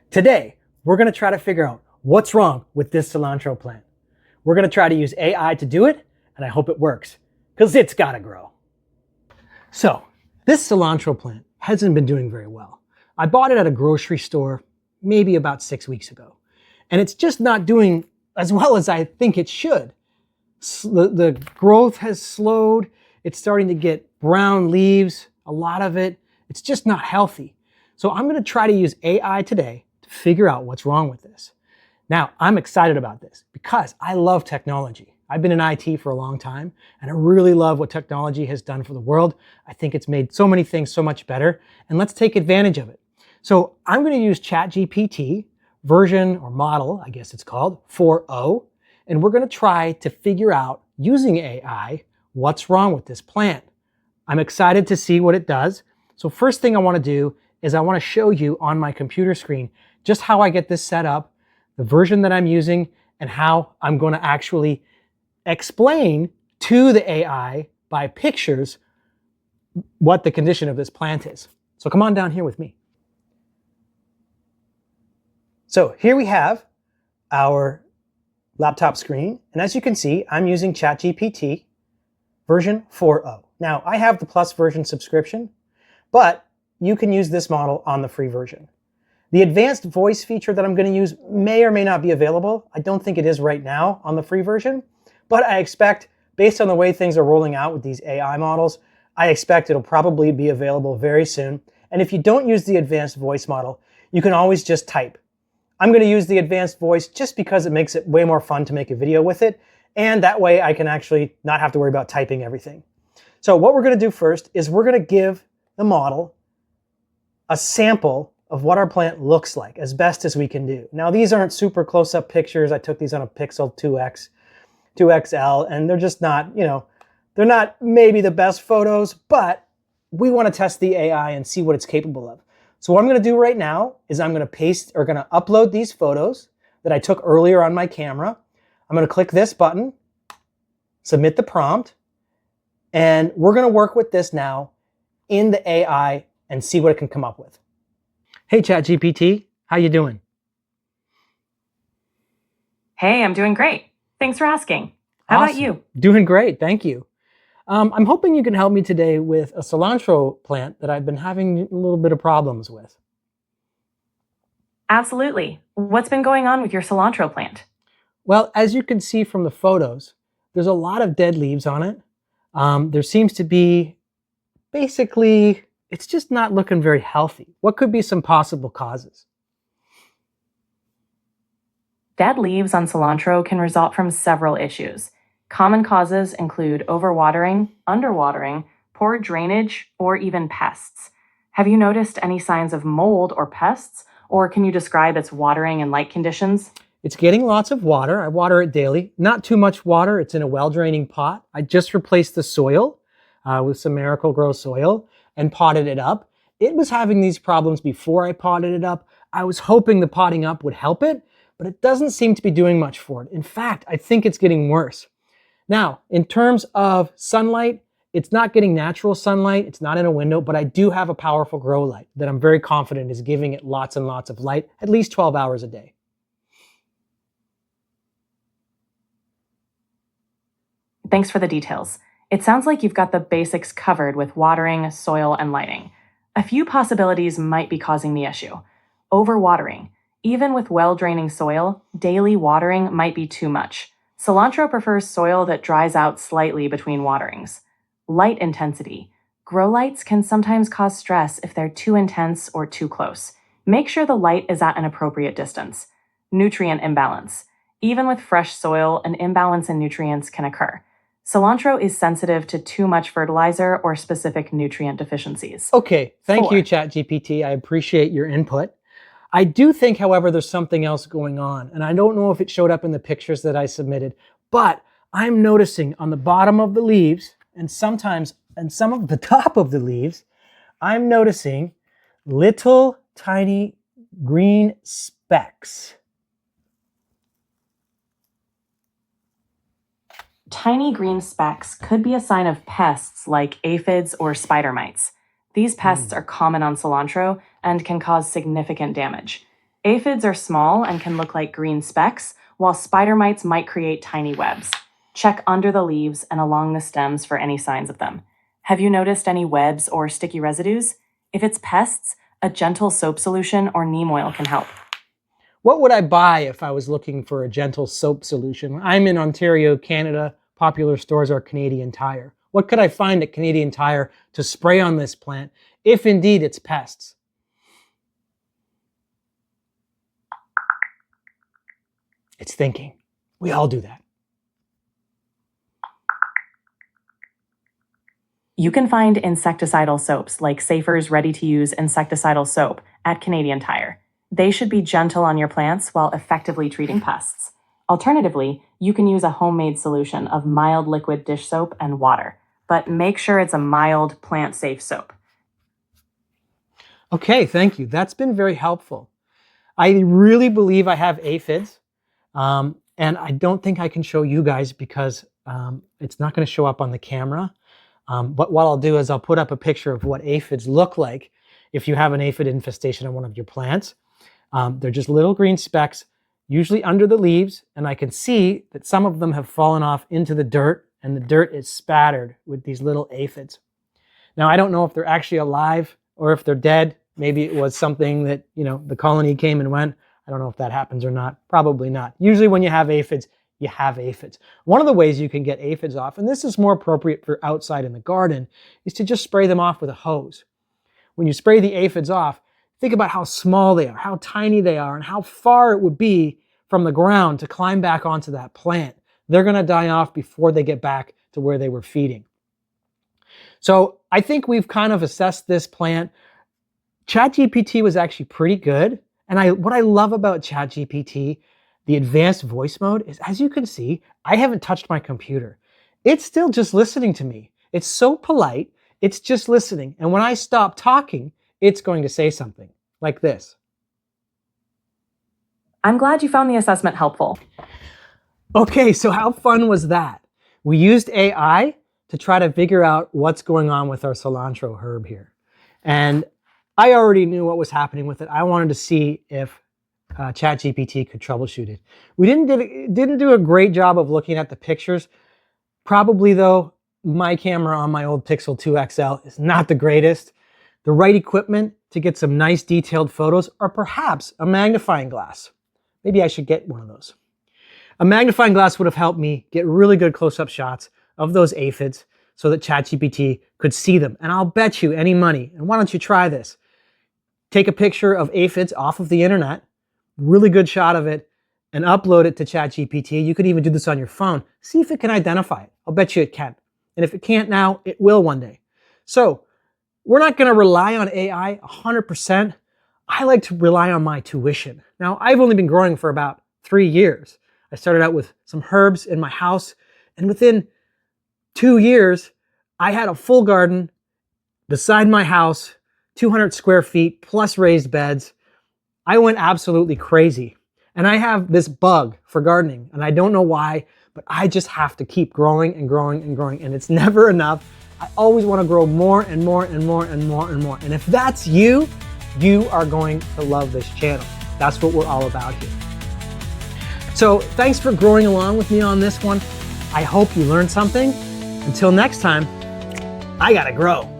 Today, we're going to try to figure out what's wrong with this cilantro plant. We're going to try to use AI to do it, and I hope it works, because it's got to grow. So, this cilantro plant hasn't been doing very well. I bought it at a grocery store maybe about 6 weeks ago, and it's just not doing as well as I think it should. The growth has slowed. It's starting to get brown leaves, a lot of it. It's just not healthy. So I'm going to try to use AI today to figure out what's wrong with this. Now, I'm excited about this because I love technology. I've been in IT for a long time, and I really love what technology has done for the world. I think it's made so many things so much better, and let's take advantage of it. So I'm going to use ChatGPT version or model, I guess it's called, 4.0, and we're going to try to figure out, using AI, what's wrong with this plant. I'm excited to see what it does. So first thing I want to do is I want to show you on my computer screen just how I get this set up, the version that I'm using, and how I'm going to actually explain to the AI by pictures what the condition of this plant is. So come on down here with me. So here we have our laptop screen, and as you can see, I'm using ChatGPT version 4.0. Now, I have the Plus version subscription, but you can use this model on the free version. The advanced voice feature that I'm going to use may or may not be available. I don't think it is right now on the free version, but I expect, based on the way things are rolling out with these AI models, I expect it'll probably be available very soon. And if you don't use the advanced voice model, you can always just type. I'm going to use the advanced voice just because it makes it way more fun to make a video with it, and that way I can actually not have to worry about typing everything. So what we're going to do first is we're going to give the model a sample of what our plant looks like as best as we can do. Now, these aren't super close-up pictures. I took these on a Pixel 2X, 2XL, and they're just not, they're not maybe the best photos, but we want to test the AI and see what it's capable of. So what I'm going to do right now is I'm going to upload these photos that I took earlier on my camera. I'm going to click this button, submit the prompt, and we're going to work with this now in the AI and see what it can come up with. Hey, ChatGPT, how you doing? Hey, I'm doing great. Thanks for asking. How about you? Doing great, thank you. I'm hoping you can help me today with a cilantro plant that I've been having a little bit of problems with. Absolutely. What's been going on with your cilantro plant? Well, as you can see from the photos, there's a lot of dead leaves on it. There seems to be, basically, it's just not looking very healthy. What could be some possible causes? Dead leaves on cilantro can result from several issues. Common causes include overwatering, underwatering, poor drainage, or even pests. Have you noticed any signs of mold or pests, or can you describe its watering and light conditions? It's getting lots of water. I water it daily. Not too much water. It's in a well-draining pot. I just replaced the soil with some Miracle-Gro soil and potted it up. It was having these problems before I potted it up. I was hoping the potting up would help it, but it doesn't seem to be doing much for it. In fact, I think it's getting worse. Now, in terms of sunlight, it's not getting natural sunlight. It's not in a window, but I do have a powerful grow light that I'm very confident is giving it lots and lots of light, at least 12 hours a day. Thanks for the details. It sounds like you've got the basics covered with watering, soil, and lighting. A few possibilities might be causing the issue. Overwatering. Even with well-draining soil, daily watering might be too much. Cilantro prefers soil that dries out slightly between waterings. Light intensity. Grow lights can sometimes cause stress if they're too intense or too close. Make sure the light is at an appropriate distance. Nutrient imbalance. Even with fresh soil, an imbalance in nutrients can occur. Cilantro is sensitive to too much fertilizer or specific nutrient deficiencies. Okay, thank you, ChatGPT. I appreciate your input. I do think, however, there's something else going on, and I don't know if it showed up in the pictures that I submitted, but I'm noticing on the bottom of the leaves, and sometimes on some of the top of the leaves, I'm noticing little tiny green specks. Tiny green specks could be a sign of pests like aphids or spider mites. These pests are common on cilantro and can cause significant damage. Aphids are small and can look like green specks, while spider mites might create tiny webs. Check under the leaves and along the stems for any signs of them. Have you noticed any webs or sticky residues? If it's pests, a gentle soap solution or neem oil can help. What would I buy if I was looking for a gentle soap solution? I'm in Ontario, Canada. Popular stores are Canadian Tire. What could I find at Canadian Tire to spray on this plant, if indeed it's pests? It's thinking. We all do that. You can find insecticidal soaps like Safer's ready-to-use insecticidal soap at Canadian Tire. They should be gentle on your plants while effectively treating pests. Alternatively, you can use a homemade solution of mild liquid dish soap and water, but make sure it's a mild, plant-safe soap. Okay, thank you. That's been very helpful. I really believe I have aphids, and I don't think I can show you guys because it's not going to show up on the camera. But what I'll do is I'll put up a picture of what aphids look like if you have an aphid infestation on one of your plants. They're just little green specks, usually under the leaves, and I can see that some of them have fallen off into the dirt, and the dirt is spattered with these little aphids. Now, I don't know if they're actually alive or if they're dead. Maybe it was something that, the colony came and went. I don't know if that happens or not. Probably not. Usually when you have aphids, you have aphids. One of the ways you can get aphids off, and this is more appropriate for outside in the garden, is to just spray them off with a hose. When you spray the aphids off, think about how small they are, how tiny they are, and how far it would be from the ground to climb back onto that plant. They're going to die off before they get back to where they were feeding. So I think we've kind of assessed this plant. ChatGPT was actually pretty good. And what I love about ChatGPT, the advanced voice mode, is, as you can see, I haven't touched my computer. It's still just listening to me. It's so polite. It's just listening. And when I stop talking, it's going to say something like this. I'm glad you found the assessment helpful. Okay, so how fun was that? We used AI to try to figure out what's going on with our cilantro herb here. And I already knew what was happening with it. I wanted to see if ChatGPT could troubleshoot it. We didn't do a great job of looking at the pictures. Probably though, my camera on my old Pixel 2 XL is not the greatest. The right equipment to get some nice detailed photos, or perhaps a magnifying glass. Maybe I should get one of those. A magnifying glass would have helped me get really good close-up shots of those aphids so that ChatGPT could see them. And I'll bet you any money, and why don't you try this? Take a picture of aphids off of the internet, really good shot of it, and upload it to ChatGPT. You could even do this on your phone. See if it can identify it. I'll bet you it can. And if it can't now, it will one day. So we're not going to rely on AI 100%. I like to rely on my tuition. Now, I've only been growing for about 3 years. I started out with some herbs in my house, and within 2 years, I had a full garden beside my house, 200 square feet plus raised beds. I went absolutely crazy. And I have this bug for gardening, and I don't know why, but I just have to keep growing and growing and growing, and it's never enough. I always want to grow more and more and more and more and more. And if that's you, you are going to love this channel. That's what we're all about here. So thanks for growing along with me on this one. I hope you learned something. Until next time, I gotta grow.